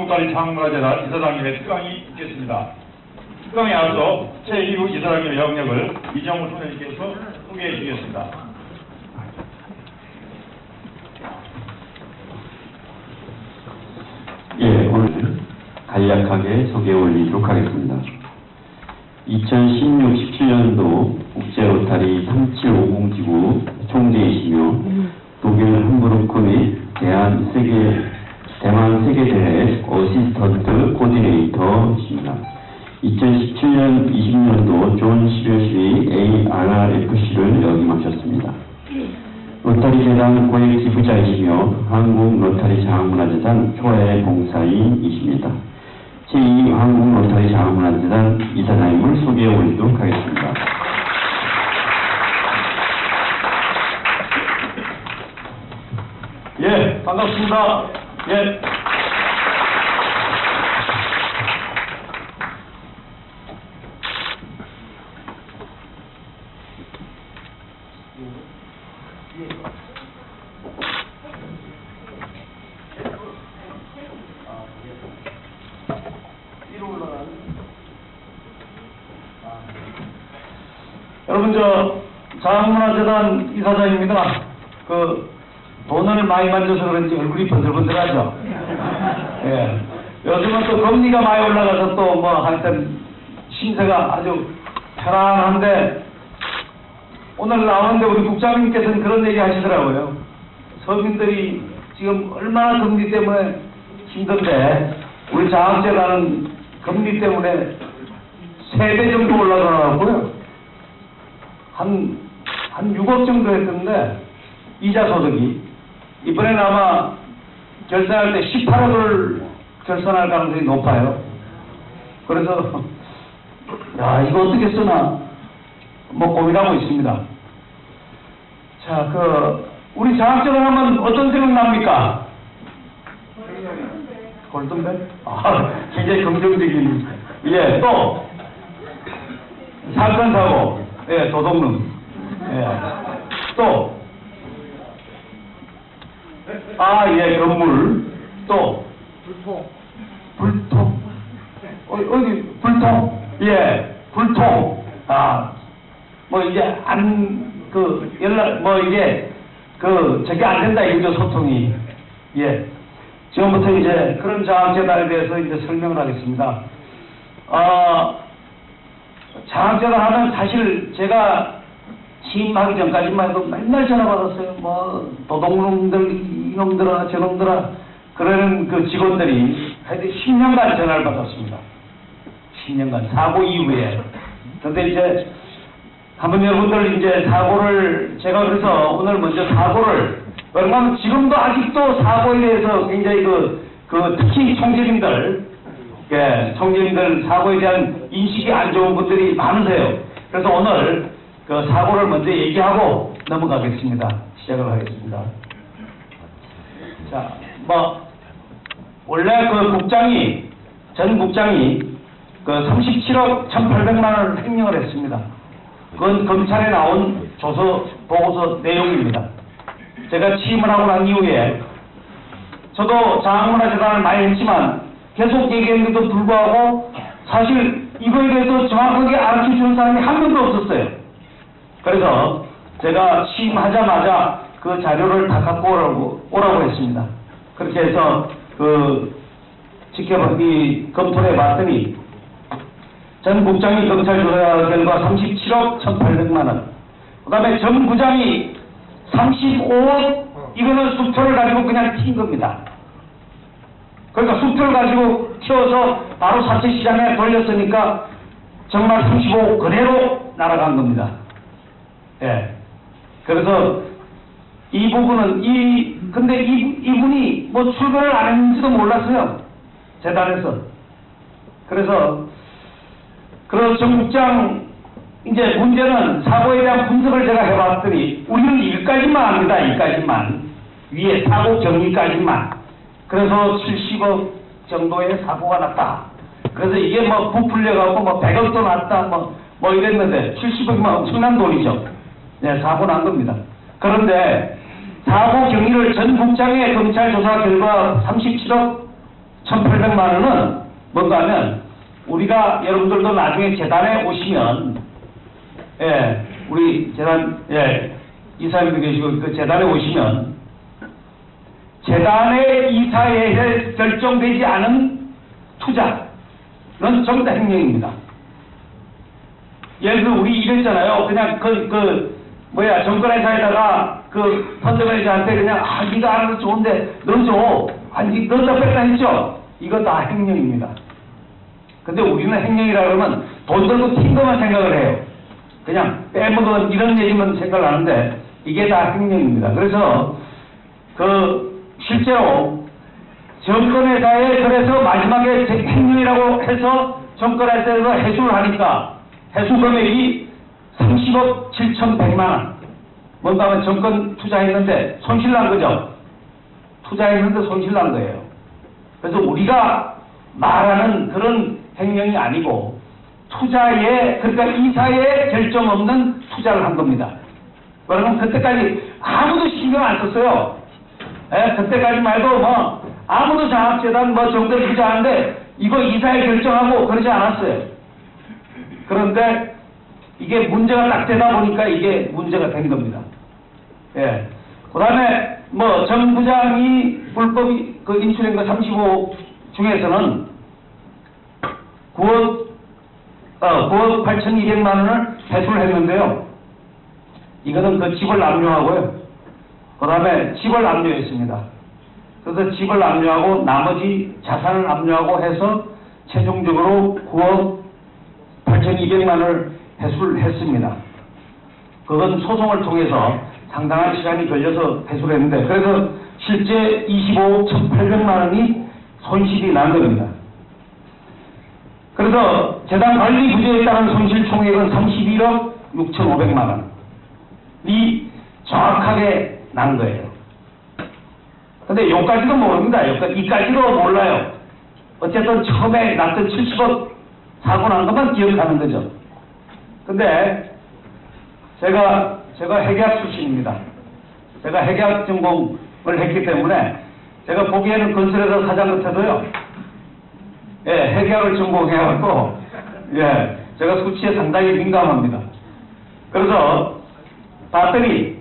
노타리 창문화재단 이사장님의 특강이 있겠습니다. 특강에 앞서 제2부 이사장님의 영역을 이정우 총장님께서 소개해 주시겠습니다. 예, 오늘 간략하게 소개해 올리도록 하겠습니다. 2016-17년도 국제로타리 3750기구 총재이시며 독일 함부르크 및 대만 세계대회 어시스턴트 코디네이터이십니다. 2017년 20년도 존 시르시 ARFC를 역임하셨습니다. 로타리 재단 고액 기부자이시며 한국 로타리 자원문화재단 초회 봉사인이십니다. 제2 한국 로타리 자원문화재단 이사장님을 소개해 올리도록 하겠습니다. 예, 반갑습니다. 예. 여러분, 자원문화재단 이사장입니다. 돈을 많이 만져서 그런지 얼굴이 번들번들하죠. 예. 요즘은 또 금리가 많이 올라가서 또 하여튼 신세가 아주 편안한데, 오늘 나오는데 우리 국장님께서는 그런 얘기 하시더라고요. 서민들이 지금 얼마나 금리 때문에 힘든데, 우리 자원재단은 금리 때문에 3배 정도 올라가고요. 한 6억 정도 했던데, 이자 소득이. 이번에는 아마 결산할 때 18억을 결산할 가능성이 높아요. 그래서, 야, 이거 어떻게 쓰나, 고민하고 있습니다. 자, 우리 자학재단 하면 어떤 생각 납니까? 골든벨? 아, 굉장히 긍정적인. 예, 또, 사건 사고, 예, 도둑놈. 예, 또, 예, 건물. 또, 불통. 어디, 불통? 예, 불통. 이제, 저게 안 된다, 이거죠, 소통이. 예. 지금부터 이제 그런 자학재단에 대해서 이제 설명을 하겠습니다. 자학재단 하면 사실 제가 취임하기 전까지만 해도 맨날 전화 받았어요. 도둑놈들, 이놈들아, 저놈들아. 그러는 그 직원들이 하여튼 10년간 전화를 받았습니다. 10년간. 사고 이후에. 근데 이제, 한번 여러분들 이제 사고를, 제가 그래서 오늘 먼저 사고를, 왜냐하면 지금도 아직도 사고에 대해서 굉장히 특히 총재님들, 예, 총재님들 사고에 대한 인식이 안 좋은 분들이 많으세요. 그래서 오늘 그 사고를 먼저 얘기하고 넘어가겠습니다. 시작을 하겠습니다. 자, 원래 전 국장이 37억 1,800만 원을 횡령을 했습니다. 그건 검찰에 나온 보고서 내용입니다. 제가 취임을 하고 난 이후에 저도 자원문화재단을 많이 했지만 계속 얘기했는데도 불구하고 사실 이거에 대해서 정확하게 알려주는 사람이 한 명도 없었어요. 그래서 제가 취임하자마자 그 자료를 다 갖고 오라고 했습니다. 그렇게 해서 검토를 해봤더니 전 국장이 검찰 조사 결과 37억 1,800만 원. 그 다음에 전 부장이 35억, 이거는 수표를 가지고 그냥 튄 겁니다. 그러니까 수표를 가지고 튀어서 바로 사채시장에 돌렸으니까 정말 35억 그대로 날아간 겁니다. 예. 그래서 이 부분은, 근데 이분이 출근을 안 했는지도 몰랐어요. 재단에서. 그래서 정 국장, 이제 문제는 사고에 대한 분석을 제가 해봤더니 우리는 여기까지만 합니다. 여기까지만. 위에 사고 경위까지만. 그래서 70억 정도의 사고가 났다. 그래서 이게 부풀려가고 100억도 났다. 이랬는데 70억이면 엄청난 돈이죠. 네, 사고 난 겁니다. 그런데 사고 경위를 전 국장의 검찰 조사 결과 37억 1,800만 원은 뭔가 하면 우리가 여러분들도 나중에 재단에 오시면 우리 재단 이사님도 계시고 그 재단에 오시면 재단의 이사회에 결정되지 않은 투자는 전부 다 횡령입니다. 예를 들어 우리 이랬잖아요. 그냥 정권회사에다가 그 펀드 매니저한테 그냥 네가 알아서 좋은데 너 줘. 아니 넣었다 뺐다 했죠. 이거 다 횡령입니다. 근데 우리는 횡령이라 그러면 돈 들고 튄 것만 생각을 해요. 그냥 빼먹은 이런 얘기만 생각을 하는데 이게 다 횡령입니다. 그래서 실제로 정권회사에 그래서 마지막에 횡령이라고 해서 정권회사에서 해수를 하니까 해수 금액이 30억 7,100만 원. 뭔가 하면 정권 투자했는데 손실 난 거죠. 투자했는데 손실 난 거예요. 그래서 우리가 말하는 그런 횡령이 아니고 그러니까 이사에 결정 없는 투자를 한 겁니다. 그러면 그때까지 아무도 신경 안 썼어요. 그때까지 말고 아무도 장학재단 정부에 투자하는데 이거 이사에 결정하고 그러지 않았어요. 그런데 이게 문제가 딱 되다 보니까 이게 문제가 된 겁니다. 그 다음에 정 부장이 불법 인출한 거 35 중에서는 9억 8,200만 원을 회수를 했는데요. 이거는 그 집을 압류하고요. 그 다음에 집을 압류했습니다. 그래서 집을 압류하고 나머지 자산을 압류하고 해서 최종적으로 9억 8,200만 원을 회수를 했습니다. 그건 소송을 통해서 상당한 시간이 걸려서 회수를 했는데 그래서 실제 25억 1,800만 원이 손실이 난 겁니다. 그래서 재단 관리 부재에 따른 손실 총액은 31억 6,500만 원이 정확하게 난 거예요. 근데 여기까지도 모릅니다. 이까지도 몰라요. 어쨌든 처음에 났던 70억 사고 난 것만 기억하는 거죠. 근데 제가 회계학 출신입니다. 제가 회계학 전공을 했기 때문에 제가 보기에는 건설회사 사장 같아도요. 회계학을 전공해갖고 제가 수치에 상당히 민감합니다. 그래서 봤더니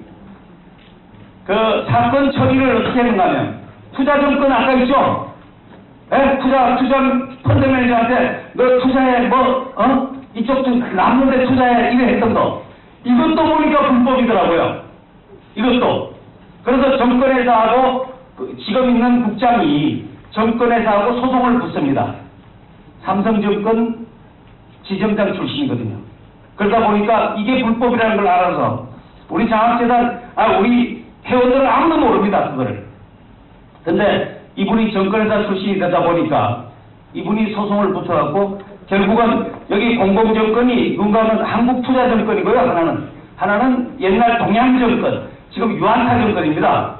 그 사건 처리를 어떻게 했는가 하면 투자증권 아까 있죠? 투자 펀드 매니저한테 너 투자해 이쪽 남는 데 투자해 이래 했던 거 이것도 보니까 불법이더라고요. 이것도. 그래서 정권회사하고 지금 있는 국장이 정권회사하고 소송을 붙습니다. 삼성증권 지점장 출신이거든요. 그러다 보니까 이게 불법이라는 걸 알아서 우리 장학재단 우리 회원들은 아무도 모릅니다. 그거를. 근데 이분이 정권회사 출신이 되다 보니까 이분이 소송을 붙어갖고 결국은 여기 공공정권이 누군가는 한국투자정권이고요. 하나는 옛날 동양정권 지금 유한타 정권입니다.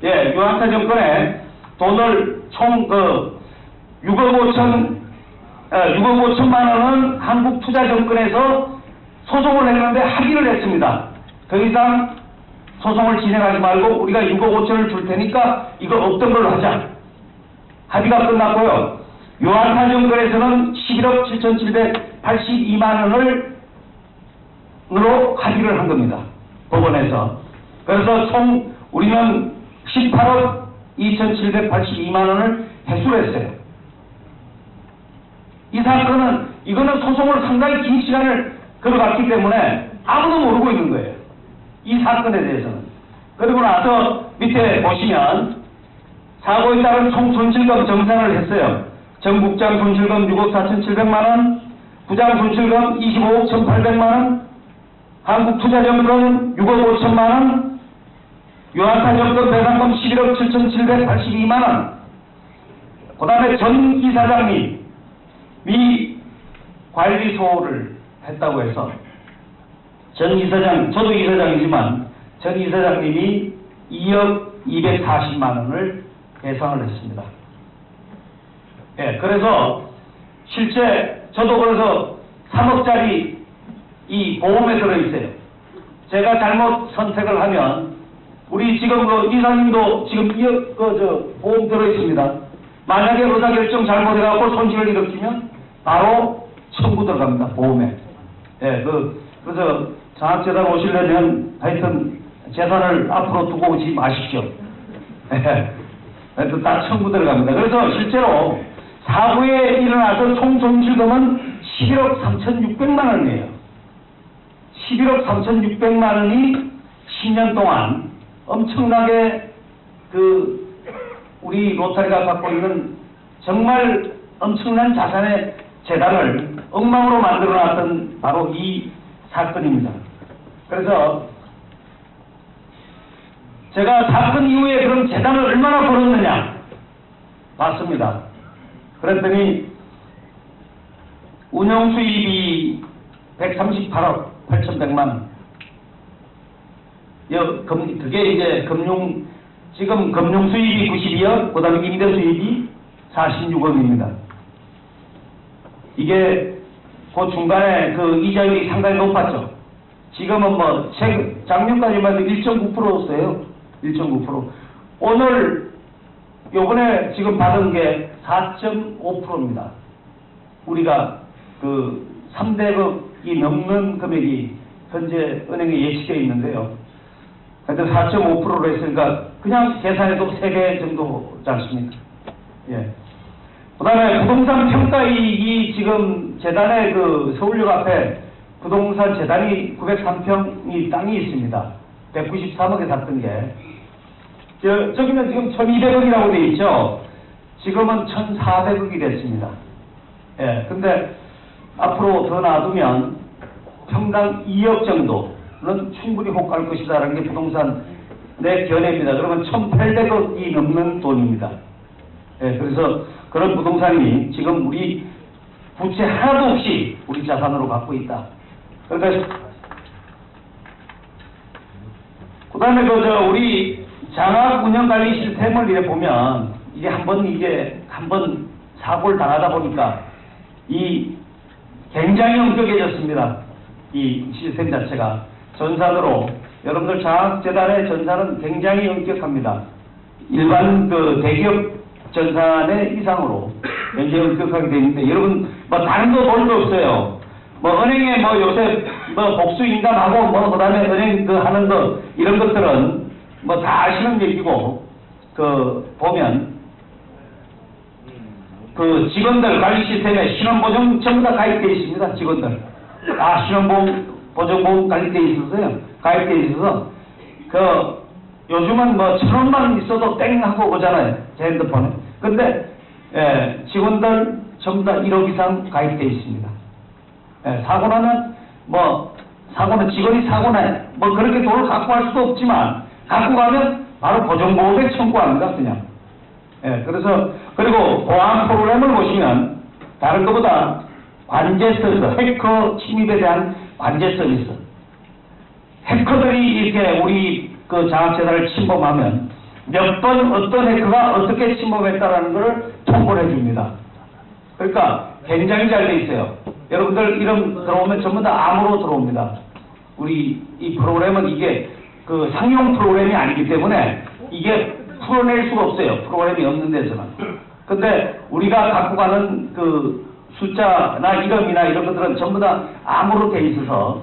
유한타 정권에 돈을 총 6억 5천만 원은 한국투자정권에서 소송을 했는데 합의를 했습니다. 더 이상 소송을 진행하지 말고 우리가 6억 5천을 줄 테니까 이거 없던 걸로 하자. 합의가 끝났고요. 유한타 정권에서는 11억 7,782만 원으로 합의를 한 겁니다. 법원에서. 그래서 총 우리는 18억 2,782만 원을 회수를 했어요. 이 사건은 이거는 소송을 상당히 긴 시간을 걸어갔기 때문에 아무도 모르고 있는 거예요. 이 사건에 대해서는. 그리고 나서 밑에 보시면 사고에 따른 총 손실금 정산을 했어요. 정국장 손실금 6억 4,700만 원, 부장 손실금 25억 1,800만 원, 한국투자정권 6억 5천만 원, 유한타정권 배상금 11억 7,782만 원. 그 다음에 전 이사장님이 관리소를 했다고 해서 전 이사장, 저도 이사장이지만 전 이사장님이 2억 240만 원을 배상을 했습니다. 그래서 실제 저도 그래서 3억짜리 이 보험에 들어있어요. 제가 잘못 선택을 하면 우리 지금 이사님도 지금 2억 보험 들어있습니다. 만약에 의사결정 잘못해갖고 손실을 일으키면 바로 청구 들어갑니다. 보험에. 예, 그래서 장학재단 오시려면 하여튼 재산을 앞으로 두고 오지 마십시오. 하여튼 다 청구 들어갑니다. 그래서 실제로 사고에 일어나서 총 손실금은 11억 3,600만 원이에요. 11억 3,600만 원이 10년 동안 엄청나게 우리 로타리가 갖고 있는 정말 엄청난 자산의 재단을 엉망으로 만들어놨던 바로 이 사건입니다. 그래서 제가 사건 이후에 그럼 재단을 얼마나 벌었느냐 봤습니다. 그랬더니 운영 수입이 138억 8,100만 원. 그게 이제 지금 금융 수입이 92억, 그 다음에 임대 수입이 46억입니다. 이게 그 중간에 이자율이 상당히 높았죠. 지금은 작년까지만 해도 1.9%였어요. 1.9%. 오늘, 요번에 지금 받은 게 4.5%입니다. 우리가 3대억이 넘는 금액이 현재 은행에 예치되어 있는데요. 하여튼 4.5%로 했으니까 그냥 계산해도 3배 정도지 않습니까? 예. 그 다음에 부동산 평가이익이 지금 재단의 서울역 앞에 부동산 재단이 903평이 땅이 있습니다. 193억에 샀던 게. 저기는 지금 1,200억이라고 돼 있죠. 지금은 1,400억이 됐습니다. 예. 근데 앞으로 더 놔두면 평당 2억 정도는 충분히 호가할 것이다라는 게 부동산 내 견해입니다. 그러면 1,800억이 넘는 돈입니다. 예. 그래서 그런 부동산이 지금 우리 부채 하나도 없이 우리 자산으로 갖고 있다. 그러니까 그 다음에 우리 장학 운영관리 시스템을 이래 보면 이게 한번 사고를 당하다 보니까 굉장히 엄격해졌습니다. 이 시스템 자체가 전산으로 여러분들 장학재단의 전산은 굉장히 엄격합니다. 일반 대기업 전산의 이상으로 굉장히 엄격하게 되어 있는데 여러분 다른 거 볼 거 없어요. 은행에 요새 복수 인감하고 그다음에 은행 하는 거 이런 것들은 다 아시는 얘기고 보면 직원들 관리 시스템에 신원보증 전부 다 가입되어 있습니다. 직원들 다 신원보증보험 가입되어 있어서요. 가입되어 있어서 요즘은 1,000원만 있어도 땡 하고 오잖아요. 제 핸드폰에. 근데 직원들 전부 다 1억 이상 가입되어 있습니다. 사고 나면 사고는 직원이 사고 나요. 그렇게 돈을 갖고 갈 수도 없지만 갖고 가면 바로 보정보험에 청구합니다. 그냥. 그리고 보안 프로그램을 보시면 다른 것보다 관제 서비스, 해커 침입에 대한 관제 서비스. 해커들이 이렇게 우리 장학재단을 침범하면 몇 번 어떤 해커가 어떻게 침범했다라는 것을 통보를 해줍니다. 그러니까 굉장히 잘 돼 있어요. 여러분들 이름 들어오면 전부 다 암으로 들어옵니다. 우리 이 프로그램은 이게 상용 프로그램이 아니기 때문에 이게 풀어낼 수가 없어요. 프로그램이 없는 데서는. 근데 우리가 갖고 가는 숫자나 이름이나 이런 것들은 전부 다 암으로 돼 있어서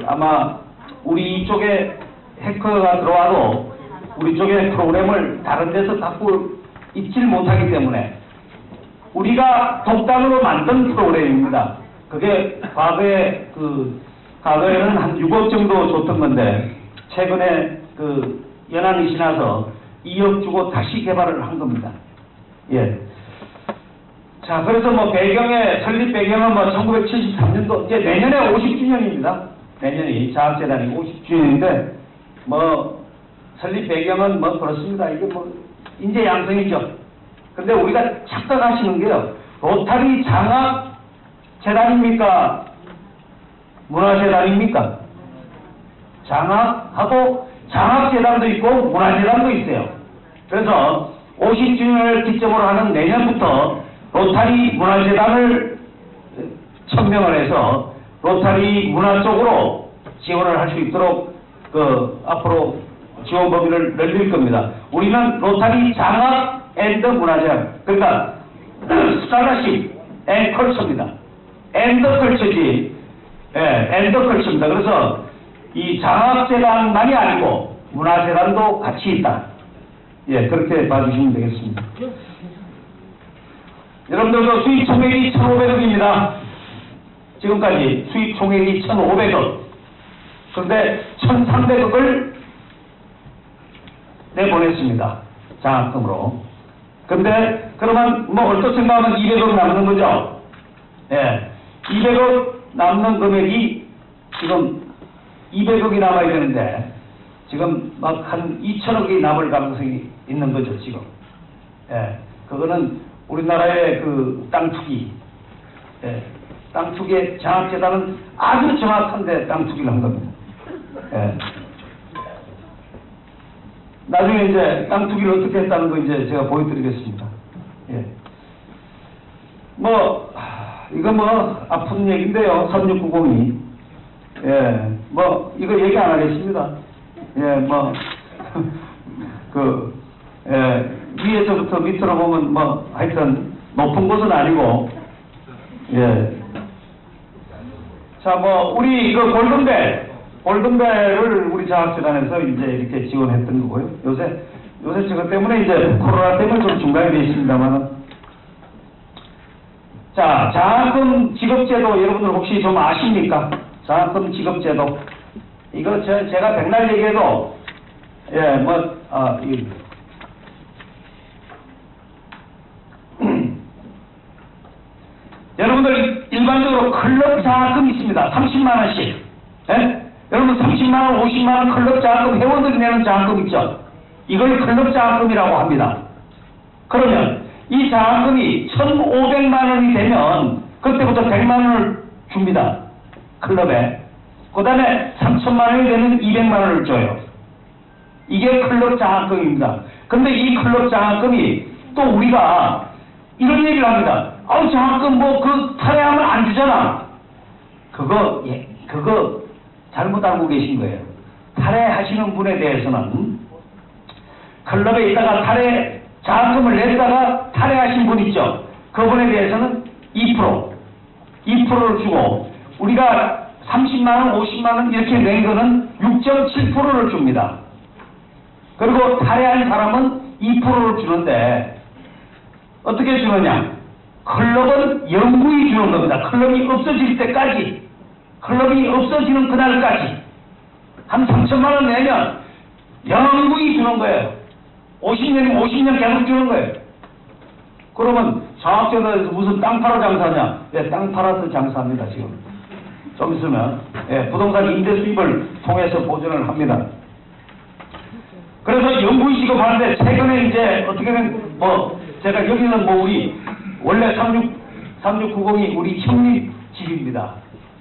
아마 우리 이쪽에 해커가 들어와도 우리 쪽에 프로그램을 다른 데서 갖고 있질 못하기 때문에 우리가 독단으로 만든 프로그램입니다. 그게 과거에는 한 6억 정도 줬던 건데 최근에 연한이 지나서 2억 주고 다시 개발을 한 겁니다. 예. 자, 그래서 설립 배경은 1973년도, 이제 내년에 50주년입니다. 내년이 장학재단이 50주년인데, 설립 배경은 그렇습니다. 이게 인재 양성이죠. 근데 우리가 착각하시는 게요. 로타리 장학재단입니까? 문화재단입니까? 장학하고 장학재단도 있고 문화재단도 있어요. 그래서 50주년을 기점으로 하는 내년부터 로타리 문화재단을 천명을 해서 로타리 문화 쪽으로 지원을 할 수 있도록 앞으로 지원 범위를 넓힐 겁니다. 우리는 로타리 장학 앤더 문화재학. 그러니까 스칼라십 앤 컬처입니다. 앤더 컬처지. 예, 앤더 컬처입니다. 그래서 이 장학재단만이 아니고 문화재단도 같이 있다. 예, 그렇게 봐주시면 되겠습니다. 여러분들도 수익 총액이 1,500억입니다. 지금까지 수익 총액이 1,500억. 그런데 1,300억을 내보냈습니다. 장학금으로. 근데 그러면 뭐 얼핏 생각하면 200억 남는 거죠. 예, 200억 남는 금액이 지금 200억이 남아야 되는데 지금 막 한 2천억이 남을 가능성이 있는 거죠, 지금. 예, 그거는 우리나라의 그 땅 투기, 예, 땅 투기의 장학재단은 아주 정확한데 땅 투기를 한 겁니다. 예. 나중에 이제 땅 투기를 어떻게 했다는 거 이제 제가 보여드리겠습니다. 예. 뭐, 이거 뭐, 아픈 얘기인데요. 3690이. 예, 뭐, 이거 얘기 안 하겠습니다. 예, 뭐, 위에서부터 밑으로 보면 뭐, 하여튼, 높은 곳은 아니고, 예. 자, 뭐, 우리 이거 골든벨을 우리 장학재단에서 이제 이렇게 지원했던 거고요. 요새 저것 때문에 이제 코로나 때문에 좀 중단이 되어 있습니다만. 자, 장학금 지급제도 여러분들 혹시 좀 아십니까? 장학금 지급제도. 이거 제가 백날 얘기해도, 예, 뭐, 여러분들 일반적으로 클럽 장학금이 있습니다. 30만원씩. 예? 여러분 30만원, 50만원 클럽 장학금, 회원들이 내는 장학금 있죠? 이걸 클럽 장학금이라고 합니다. 그러면 이 장학금이 1,500만원이 되면 그때부터 100만원을 줍니다. 클럽에. 그 다음에 3,000만원이 되면 200만원을 줘요. 이게 클럽 장학금입니다. 근데 이 클럽 장학금이 또 우리가 이런 얘기를 합니다. 장학금 탈회하면 안 주잖아. 그거 잘못 알고 계신 거예요. 탈회하시는 분에 대해서는 클럽에 있다가 장학금을 냈다가 탈회하신 분 있죠. 그분에 대해서는 2%를 주고 우리가 30만원, 50만원 이렇게 낸 거는 6.7%를 줍니다. 그리고 탈회한 사람은 2%를 주는데 어떻게 주느냐? 클럽은 영구히 주는 겁니다. 클럽이 없어질 때까지, 클럽이 없어지는 그날까지 한 3천만원 내면 영구히 주는 거예요. 50년이면 50년 계속 주는 거예요. 그러면 장학재단에서 무슨 땅 팔아 장사하냐? 네, 땅 팔아서 장사합니다, 지금. 좀 있으면. 예, 부동산 임대 수입을 통해서 보전을 합니다. 그래서 영구히 지급하는데 최근에 이제 어떻게든 제가 여기는 우리 원래 3690이 우리 형님 집입니다.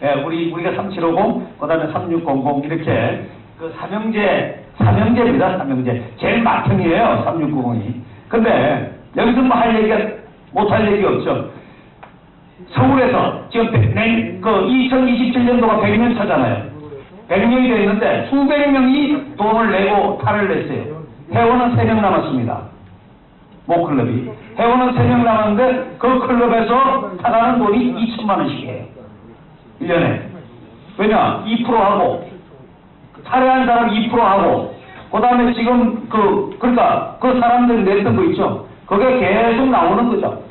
예, 우리가 3750, 그 다음에 3600 이렇게 그 삼형제입니다. 삼형제. 제일 맏형이에요, 3690이. 근데 여기서 못할 얘기 없죠. 서울에서 지금 2027년도가 100년 차잖아요. 100년이 됐는데 수백 명이 돈을 내고 탈을 냈어요. 회원은 3명 남았습니다. 모클럽이. 회원은 3명 남았는데 그 클럽에서 타가는 돈이 2천만 원씩이에요. 1년에. 왜냐? 2%하고 탈회한 사람 2%하고 그 다음에 지금 그러니까 그 사람들이 냈던 거 있죠? 그게 계속 나오는 거죠.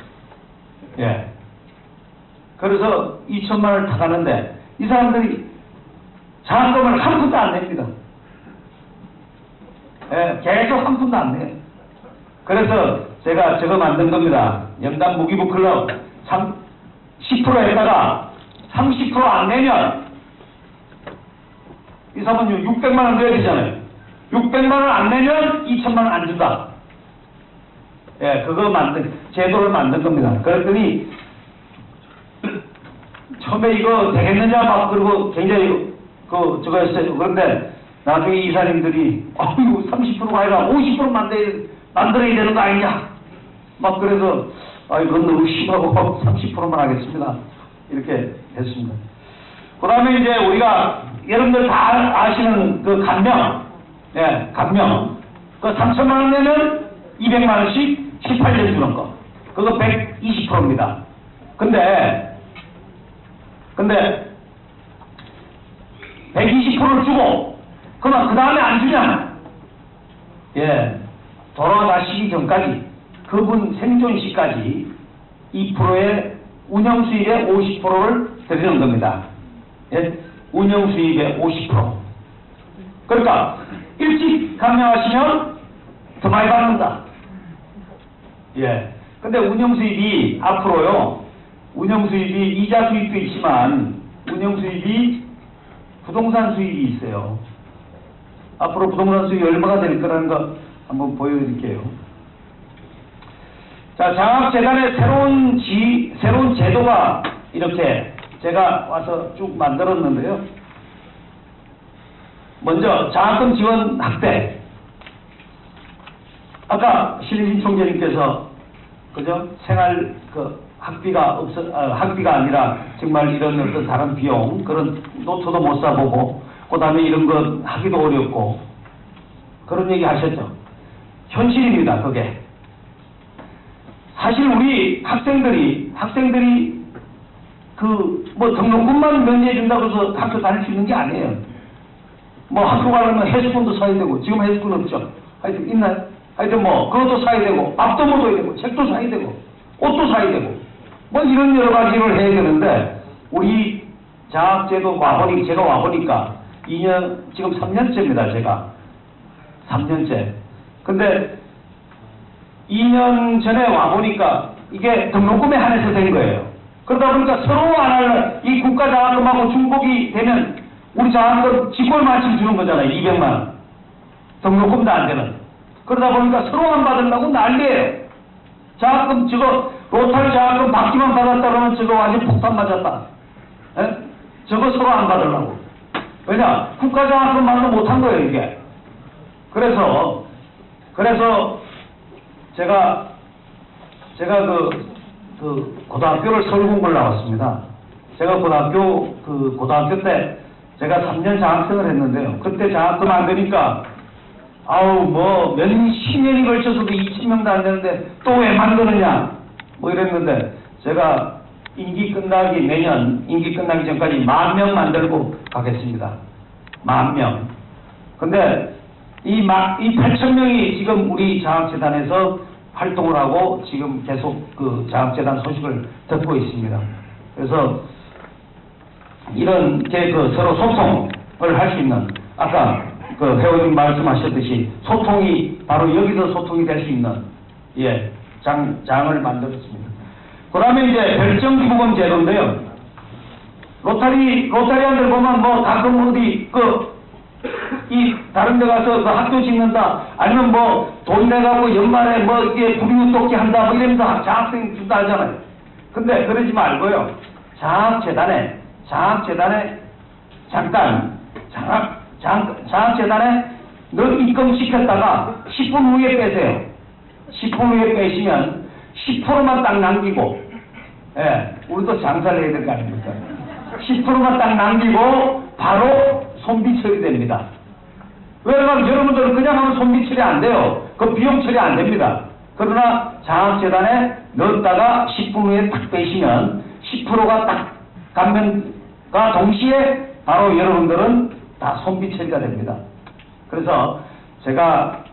예. 그래서 2천만 원을 타가는데 이 사람들이 장학금을 한 푼도 안 냅니다. 예, 계속 한 푼도 안 내요. 그래서 제가 저거 만든 겁니다. 영단 무기부 클럽 10%에다가 30% 안 내면 이 사람은 600만 원 줘야 되잖아요. 600만 원 안 내면 2천만 원 안 준다. 예, 제도를 만든 겁니다. 그랬더니 처음에 이거 되겠느냐 그리고 굉장히 저거 했어요. 그런데 나중에 이사님들이 30%가 아니라 50% 만들어야 되는 거 아니냐 그래서 이건 너무 심하고 30%만 하겠습니다. 이렇게 했습니다. 그 다음에 이제 우리가 여러분들 다 아시는 그 감명 그 3천만 원 내면 200만 원씩 18년 주는 거. 그거 120%입니다. 근데 120%를 주고, 그러면 그 다음에 안 주냐? 예, 돌아가시기 전까지, 그분 생존 시까지 2%의 운영 수입의 50%를 드리는 겁니다. 예, 운영 수입의 50%. 그러니까, 일찍 감량하시면 더 많이 받는다. 예. 근데 운영 수입이 앞으로요, 운영 수입이 이자 수입도 있지만, 운영 수입이 부동산 수입이 있어요. 앞으로 부동산 수입이 얼마가 될 거라는 거 한번 보여드릴게요. 자, 장학재단의 새로운 제도가 이렇게 제가 와서 쭉 만들었는데요. 먼저 장학금 지원 확대. 아까 신혜진 총재님께서 그죠? 생활 학비가 학비가 아니라 정말 이런 어떤 다른 비용, 그런 노트도 못 사보고, 그 다음에 이런 거 하기도 어렵고, 그런 얘기 하셨죠. 현실입니다, 그게. 사실 우리 학생들이 뭐 등록금만 면제해준다고 해서 학교 다닐 수 있는 게 아니에요. 뭐 학교 가려면 해수권도 사야 되고, 지금 해수권 없죠. 하여튼 있나요? 하여튼 뭐 그것도 사야 되고, 밥도 먹어야 되고, 책도 사야 되고, 옷도 사야 되고, 뭐 이런 여러 가지를 해야 되는데, 우리 장학제도 제가 와보니까 2년, 지금 3년째입니다, 제가. 3년째. 근데 2년 전에 와보니까 이게 등록금에 한해서 된 거예요. 그러다 보니까 서로 안 하는, 이 국가 장학금하고 중복이 되면 우리 장학금 직골 마침 주는 거잖아요. 200만 원. 등록금도 안 되는. 그러다 보니까 서로 안 받으려고 난리예요. 장학금 로타리 장학금 받기만 받았다 그러면 저거 완전 폭탄 맞았다. 에? 저거 서로 안 받으려고. 왜냐? 국가 장학금만도 못한 거예요, 이게. 그래서 제가 고등학교를 서울 공부를 나왔습니다. 제가 고등학교 때 제가 3년 장학생을 했는데요. 그때 장학금 안 되니까 뭐 몇십 년이 걸쳐서도 20명도 안 되는데 또 왜 만드느냐 뭐 이랬는데, 제가 내년 임기 끝나기 전까지 10,000명 만들고 가겠습니다. 10,000명. 근데 이 8,000명이 지금 우리 장학재단에서 활동을 하고 지금 계속 그 장학재단 소식을 듣고 있습니다. 그래서 이런 게 서로 소통을 할 수 있는, 아까 회원님 말씀하셨듯이 바로 여기서 소통이 될 수 있는, 예, 장을 만들었습니다. 그 다음에 이제 별정기부금 제도인데요. 로타리안들 보면 뭐 가끔 어디 다른 데 가서 학교 짓는다, 아니면 뭐 돈 내가고 연말에 뭐 이게 구리웃돕기 한다, 뭐 이러면서 장학생 준다 하잖아요. 근데 그러지 말고요. 장학재단에 잠깐, 장학재단에 늘 입금시켰다가 10분 후에 빼세요. 10분 후에 빼시면 10%만 딱 남기고, 예, 우리도 장사를 해야 될 거 아닙니까? 10%만 딱 남기고 바로 손비 처리됩니다. 왜냐면 여러분들은 그냥 하면 손비 처리 안 돼요. 그 비용 처리 안 됩니다. 그러나 장학재단에 넣었다가 10분 후에 딱 빼시면 10%가 딱 감면과 동시에 바로 여러분들은 다 손비 처리가 됩니다. 그래서 제가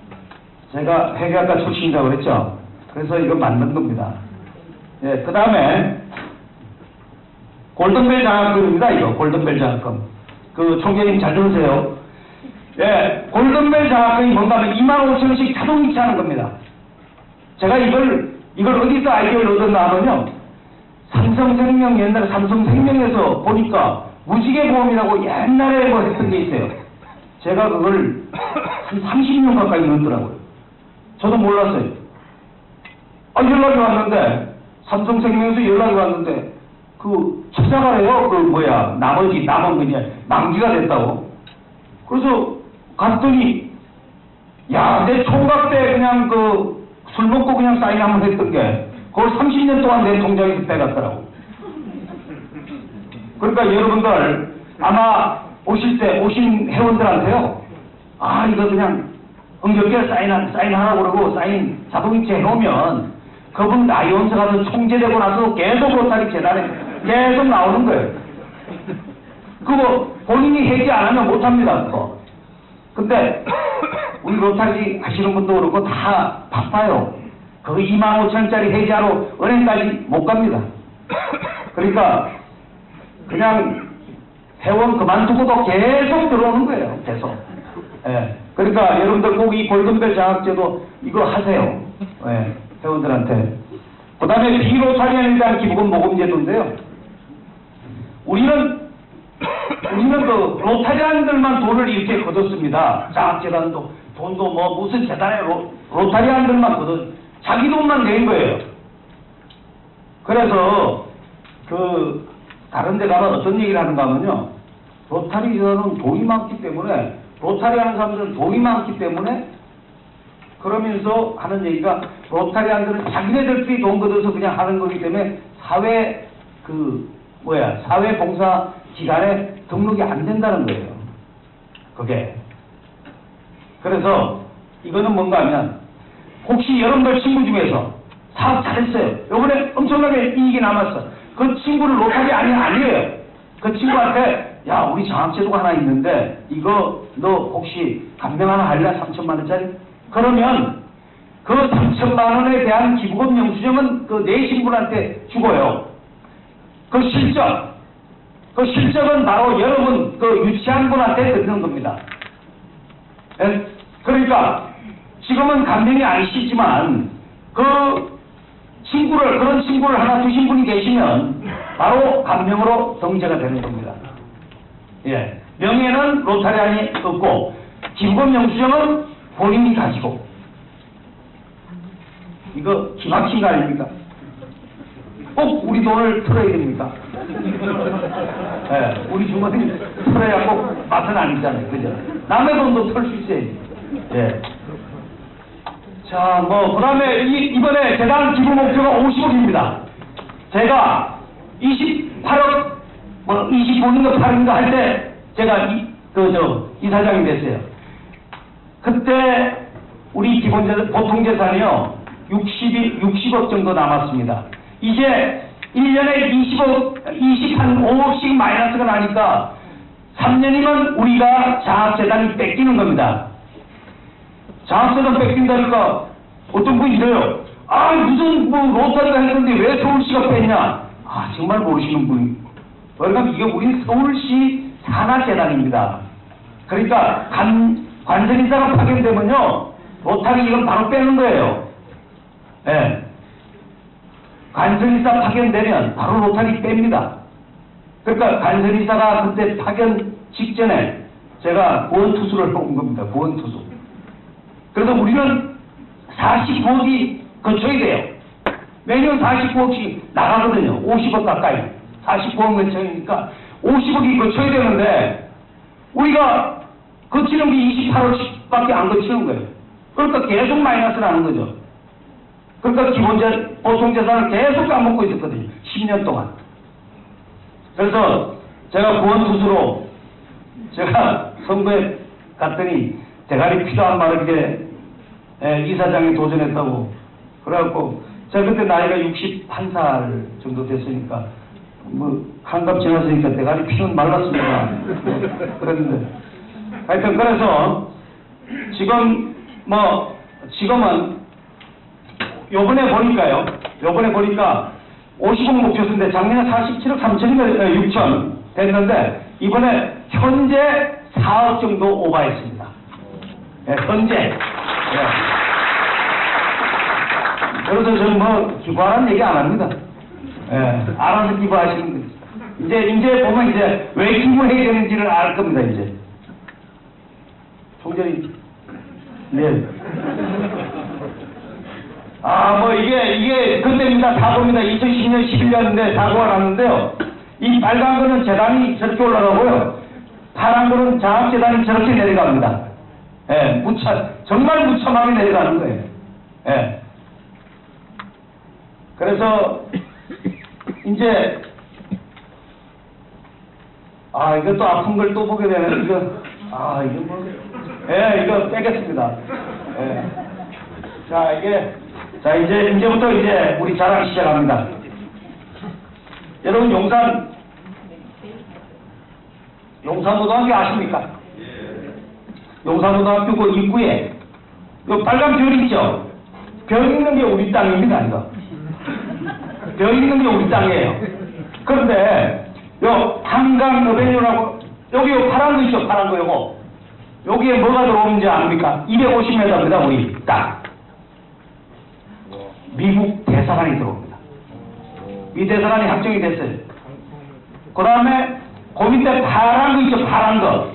회계학과 출신이라고 그랬죠. 그래서 이거 만든 겁니다. 예, 그 다음에 골든벨 장학금입니다. 이거 골든벨 장학금. 총재님 잘 들으세요. 예, 골든벨 장학금이 뭔가 하면 25,000원씩 자동 이체하는 겁니다. 제가 이걸 어디서 아이디어를 얻었나 하면요, 삼성생명, 옛날에 삼성생명에서 보니까 무지개 보험이라고 옛날에 뭐 했던 게 있어요. 제가 그걸 한 30년 가까이 넣었더라고요. 저도 몰랐어요. 연락이 왔는데, 삼성생명에서 연락이 왔는데, 찾아가래요. 남은 그냥 만기가 됐다고. 그래서 갔더니, 야, 내 총각 때 그냥 술 먹고 그냥 사인 한번 했던 게, 그걸 30년 동안 내 통장에서 빼갔더라고. 그러니까 여러분들, 아마 오신 회원들한테요, 이거 그냥 응접기에 사인하라고 그러고 사인 자동이체 해놓으면 그분 나이원서 가서 총재되고 나서 계속 로타리 재단에 계속 나오는 거예요. 그거 본인이 해지 안 하면 못합니다. 그거. 근데 우리 로타리 하시는 분도 그렇고 다 바빠요. 그거 25,000원짜리 해지하러 은행까지 못 갑니다. 그러니까 그냥 회원 그만두고도 계속 들어오는 거예요. 계속. 예. 그러니까 여러분들 꼭 이 골든벨 장학제도 이거 하세요. 예. 회원들한테. 그 다음에 비로타리안에 대한 기부금 모금제도인데요. 우리는 그 로타리안들만 돈을 이렇게 거뒀습니다. 장학재단도 돈도 뭐 무슨 재단에 로타리안들만 자기 돈만 낸 거예요. 그래서 그 다른 데 가면 어떤 얘기를 하는가 하면요. 로타리에서는 돈이 많기 때문에 로타리 하는 사람들은 돈이 많기 때문에 그러면서 하는 얘기가 로타리안들은 자기네들끼리 돈 걷어서 그냥 하는 거기 때문에 사회봉사 기관에 등록이 안 된다는 거예요. 그게. 그래서 이거는 뭔가 하면 혹시 여러분들 친구 중에서 사업 잘했어요. 요번에 엄청나게 이익이 남았어. 그 친구는 로타리 아니에요. 그 친구한테 야 우리 장학제도가 하나 있는데 이거 너 혹시 감명 하나 할래? 3,000만 원짜리? 그러면 그 3,000만 원에 대한 기부금 영수증은 그 내신 분한테 주고요. 그 실적은 바로 여러분 그 유치한 분한테 드리는 겁니다. 예? 그러니까 지금은 감명이 아니시지만 그런 친구를 하나 두신 분이 계시면 바로 감명으로 등재가 되는 겁니다. 예. 명예는 로타리안이 없고 기부금 영수증은 본인이 가지고. 이거 기막힌 거 아닙니까? 꼭 우리 돈을 털어야 됩니까? 예, 우리 주머니 털어야 꼭 맛은 아니잖아요. 그죠? 남의 돈도 털 수 있어야지. 예. 자, 그 다음에 이번에 재단 기부 목표가 50억입니다. 제가 28억, 25인가 8인가 할 때 제가 이사장이 됐어요. 그때 우리 보통 재산이요, 60억 정도 남았습니다. 이제 1년에 25억씩 마이너스가 나니까 3년이면 우리가 장학재단이 뺏기는 겁니다. 장학재단 뺏긴다니까 어떤 분이 이래요. 아, 무슨 로타리가 했는데 왜 서울시가 뺐냐? 아, 정말 모르시는 분이. 그러니까 이게 우리 서울시 산하재단입니다. 그러니까 관세리사가 파견되면요, 로타리 이건 바로 빼는 거예요. 예. 관세리사 파견되면 바로 로타리 뺍니다. 그러니까 관세리사가 그때 파견 직전에 제가 구원투수를 온 겁니다. 구원투수. 그래서 우리는 49억이 거쳐야 돼요. 매년 49억씩 나가거든요. 50억 가까이. 49억 매천이니까 50억이 거쳐야 되는데 우리가 거치는 게 28억씩밖에 안 거치는 거예요. 그러니까 계속 마이너스 나는 거죠. 그러니까 보통재산을 계속 까먹고 있었거든요. 10년 동안. 그래서 제가 구원투수로 제가 선거에 갔더니 대가리 필요한 말을 이사장이 도전했다고. 그래갖고 제가 그때 나이가 61살 정도 됐으니까 한갑 지났으니까 대가리 피는 말랐습니다. 그랬는데 하여튼 그래서 지금은 요번에 보니까 50억 목표였는데 작년에 47억 3천인가 6천 됐는데 이번에 현재 4억 정도 오버했습니다. 예, 현재. 예. 그래서 저는 기부하라는 얘기 안 합니다. 예, 알아서 기부하시는 거죠. 이제 보면 왜 기부해야 되는지를 알 겁니다, 이제. 총재님. 네. 이게 그때입니다. 사고입니다. 2010년, 11년인데 사고가 났는데요. 이 빨간 거는 재단이 저렇게 올라가고요. 파란 거는 장학재단이 저렇게 내려갑니다. 예, 정말 무참하게 내려가는 거예요. 예. 그래서, 이제, 이것도 아픈 걸 또 보게 되네. 아, 이거 뭐, 예, 이거 빼겠습니다. 예. 자, 이제부터 우리 자랑 시작합니다. 여러분, 용산고등학교 아십니까? 용산고등학교 그 입구에, 요 빨간 별 있죠? 별 있는 게 우리 땅입니다, 이거. 별 있는 게 우리 땅이에요. 그런데, 요 한강 어벤유라고, 여기 요 파란 거 있죠? 파란 거 요거. 여기에 뭐가 들어오는지 아닙니까? 250m입니다, 우리 땅. 미국 대사관이 들어옵니다. 이 대사관이 확정이 됐어요. 그 다음에 그 밑에 파란 거 있죠? 파란 거.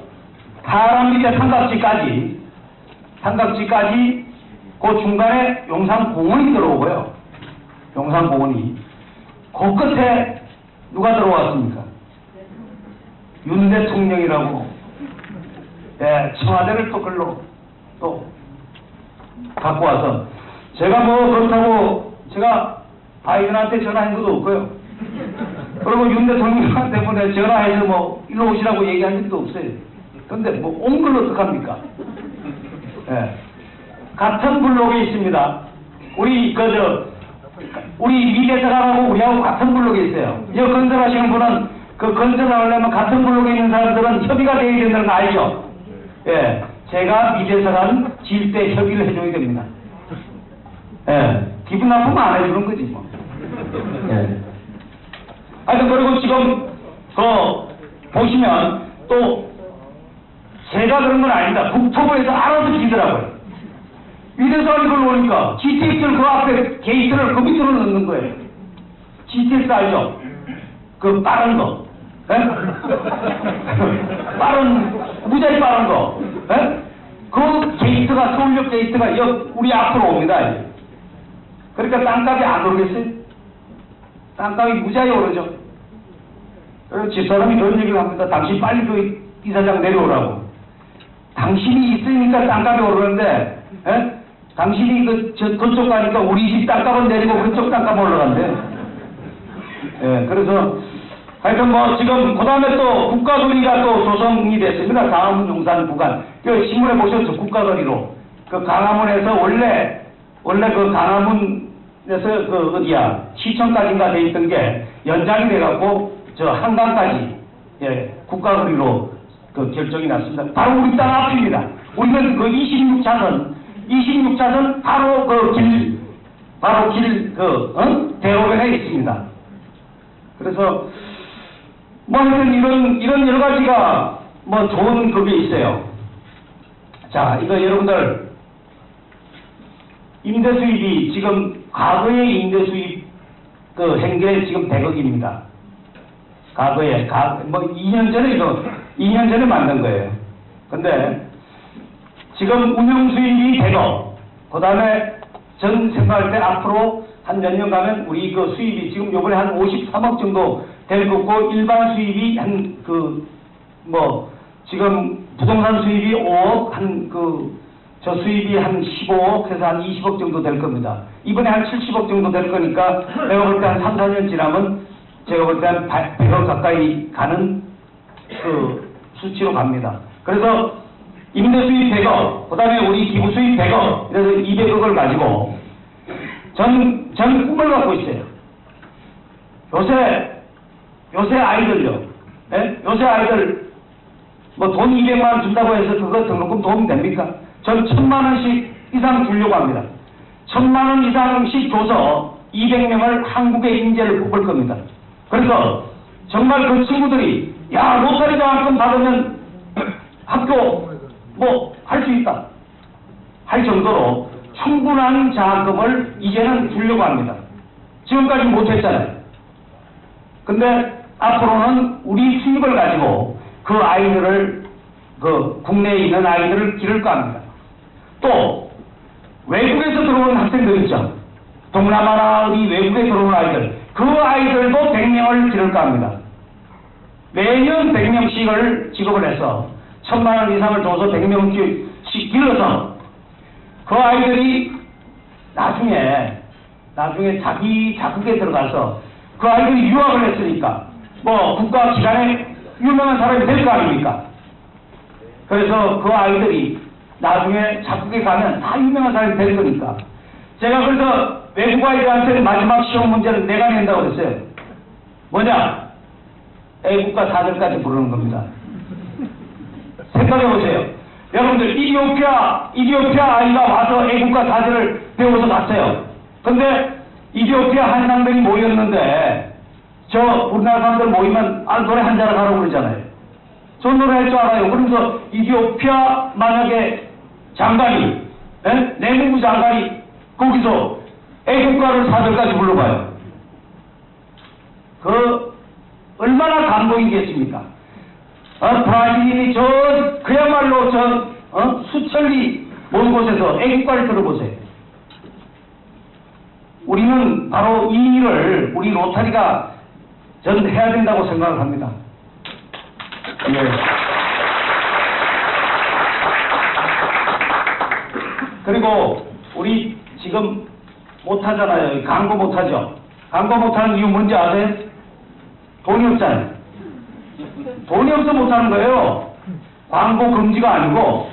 파란 밑에 삼각지까지 그 중간에 용산공원이 들어오고요. 용산공원이. 그 끝에 누가 들어왔습니까? 윤 대통령이라고. 예, 청와대를 또 글로 또 갖고 와서 제가 뭐 그렇다고 제가 아이들한테 전화한 것도 없고요. 그리고 윤 대통령한테 보내 전화해서 뭐 일로 오시라고 얘기한 적도 없어요. 근데 뭐 온 걸 어떡합니까? 예. 같은 블록에 있습니다. 우리 미대사관하고 우리하고 같은 블록에 있어요. 저 건설하시는 분은 그 건설하려면 같은 블록에 있는 사람들은 협의가 되어야 된다는 거 알죠? 예. 제가 미대사관 질 때 협의를 해줘야 됩니다. 예. 기분 나쁘면 안 해주는 거지 뭐. 예. 하여튼 그리고 지금 보시면 또 제가 그런 건 아닙니다. 국토부에서 알아서 기더라고요. 미대사관이 그걸 오니까 GTX를 그 앞에 게이트를 그 밑으로 넣는 거예요. GTX 알죠? 그 빠른 거. 예? 무지하게 빠른 거. 예? 그 게이트가, 서울역 게이트가 우리 앞으로 옵니다. 그러니까 땅값이 안 오르겠어요? 땅값이 무지하게 오르죠. 그래서 집사람이 그런 얘기를 합니다. 당신 빨리 그 이사장 내려오라고. 당신이 있으니까 땅값이 오르는데, 예? 당신이 그쪽 가니까 우리 집 땅값은 내리고 그쪽 땅값 올라간대요. 예, 그래서 하여튼 뭐 지금 그 다음에 또 국가거리가 또 조성이 됐습니다. 강화문 용산 구간. 그 신문에 보셨죠? 국가거리로. 그 강화문에서 원래 그 강화문에서 그 어디야 시청까지인가 돼 있던 게 연장이 돼갖고 저 한강까지 예, 국가거리로 그 결정이 났습니다. 바로 우리 땅 앞입니다. 우리는 그 26차선 바로 대로변에 있습니다. 그래서 뭐 하여튼 이런 여러 가지가 뭐 좋은 그게 있어요. 자, 이거 여러분들 임대 수입이 지금 과거의 임대 수입 그 행계 지금 100억입니다. 과거에 뭐 2년 전에 만든 거예요. 근데 지금 운영 수입이 100억. 그다음에 전 생각할 때 앞으로 한 몇 년 가면 우리 그 수입이 지금 요번에 한 53억 정도 될 거고 일반 수입이 지금 부동산 수입이 5억 저 수입이 한 15억 해서 한 20억 정도 될 겁니다. 이번에 한 70억 정도 될 거니까 내가 볼 때 한 3, 4년 지나면 제가 볼 때 한 100억 가까이 가는 그 수치로 갑니다. 그래서 임대 수입 100억, 그 다음에 우리 기부 수입 100억, 그래서 200억을 가지고 저는 꿈을 갖고 있어요. 요새 아이들요. 예? 요새 아이들 뭐 돈 200만 원 준다고 해서 그거 등록금 도움이 됩니까? 전 1000만 원씩 이상 주려고 합니다. 1000만 원 이상씩 줘서 200명을 한국의 인재를 뽑을 겁니다. 그래서 정말 그 친구들이 로터리 장학금 받으면 학교 뭐 할 수 있다 할 정도로 충분한 장학금을 이제는 주려고 합니다. 지금까지 못했잖아요. 근데 앞으로는 우리 수입을 가지고 그 아이들을 국내에 있는 아이들을 기를까 합니다. 또 외국에서 들어오는 학생들 있죠. 동남아나 어디 외국에 들어오는 아이들, 그 아이들도 100명을 기를까 합니다. 매년 100명씩을 지급을 해서 1000만 원 이상을 줘서 100명씩 길러서 그 아이들이 나중에 자기 자극에 들어가서 그 아이들이 유학을 했으니까 뭐 국가 기관에 유명한 사람이 될 거 아닙니까? 그래서 그 아이들이 나중에 작국에 가면 다 유명한 사람이 될 거니까. 제가 그래서 외국 아이들한테는 마지막 시험 문제를 내가 낸다고 그랬어요. 뭐냐? 애국가 4절까지 부르는 겁니다. 생각해 보세요. 여러분들 이디오피아 아이가 와서 애국가 4절을 배워서 갔어요. 근데 이디오피아 한상들이 모였는데 저 우리나라 사람들 모이면 노래 한 자락 하라고 그러잖아요. 저 노래 할 줄 알아요. 그러면서 이디오피아 만약에 장관이 내무부 장관이 거기서 애국가를 4절까지 불러봐요. 그 얼마나 감동이겠습니까? 브라질인이 그야말로 수천리 먼 곳에서 애국가를 들어보세요. 우리는 바로 이 일을 우리 로타리가 전 해야 된다고 생각을 합니다. 예. 그리고 우리 지금 못하잖아요. 광고 못하죠. 광고 못하는 이유 뭔지 아세요? 돈이 없잖아요. 돈이 없어 못하는 거예요. 광고 금지가 아니고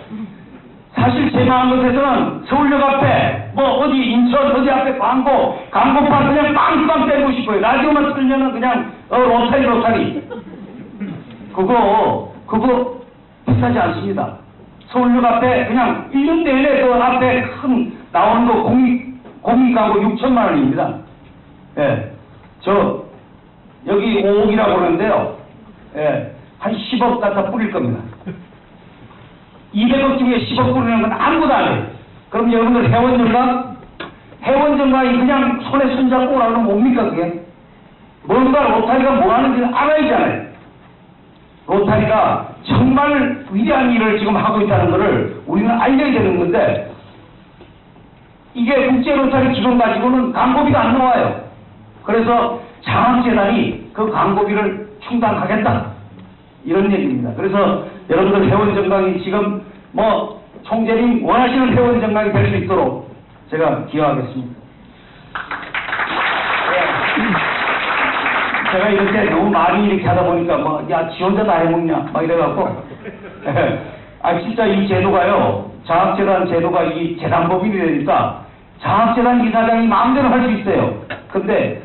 사실 제 마음속에서는 서울역 앞에 어디 인천 어디 앞에 광고판 그냥 빵빵 때리고 싶어요. 라디오만 틀면은 그냥 로타리 그거 비싸지 않습니다. 서울역 앞에 그냥 1년 내내 그 앞에 큰 나오는 거 공익 광고 6천만 원입니다. 예. 여기 5억이라고 그러는데요. 예. 한 10억 갖다 뿌릴 겁니다. 200억 중에 10억 뿌리는 건 아무것도 안 해요. 그럼 여러분들 회원정강이 그냥 손에 손잡고 오라고 뭡니까 그게? 뭔가 로타리가 뭐 하는지 알아야잖아요. 로타리가 정말 위대한 일을 지금 하고 있다는 것을 우리는 알려야 되는 건데 이게 국제 로타리 기금 가지고는 광고비가 안 나와요. 그래서 장학재단이 그 광고비를 충당하겠다. 이런 얘기입니다. 그래서 여러분들 회원정강이 지금 총재님 원하시는 회원정강이 될 수 있도록 제가 기여하겠습니다. 제가 이렇게 너무 많이 이렇게 하다 보니까 지 혼자 다 해먹냐 이래갖고 진짜 이 제도가요, 장학재단 제도가 이 재단법인이 되니까 장학재단 이사장이 마음대로 할 수 있어요. 근데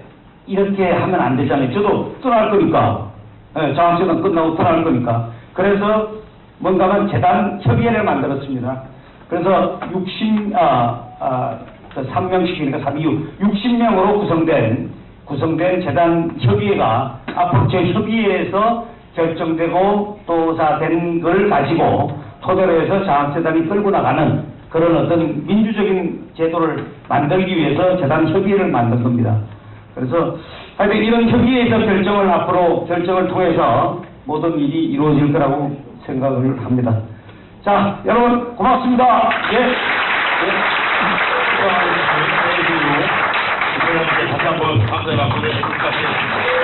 이렇게 하면 안 되잖아요. 저도 떠날 거니까. 장학재단 끝나고 떠날 거니까. 그래서 뭔가만 재단 협의회를 만들었습니다. 그래서 3명씩이니까 60명으로 구성된 재단 협의회가 앞으로 저 협의회에서 결정되고 또사된 걸 가지고 토대로 해서 장학재단이 끌고 나가는 그런 어떤 민주적인 제도를 만들기 위해서 재단 협의회를 만든 겁니다. 그래서 하여튼 이런 협의회에서 결정을 통해서 모든 일이 이루어질 거라고 생각을 합니다. 자, 여러분 고맙습니다. 예. 다시 한번 감사의 박수를 부탁드리겠습니다.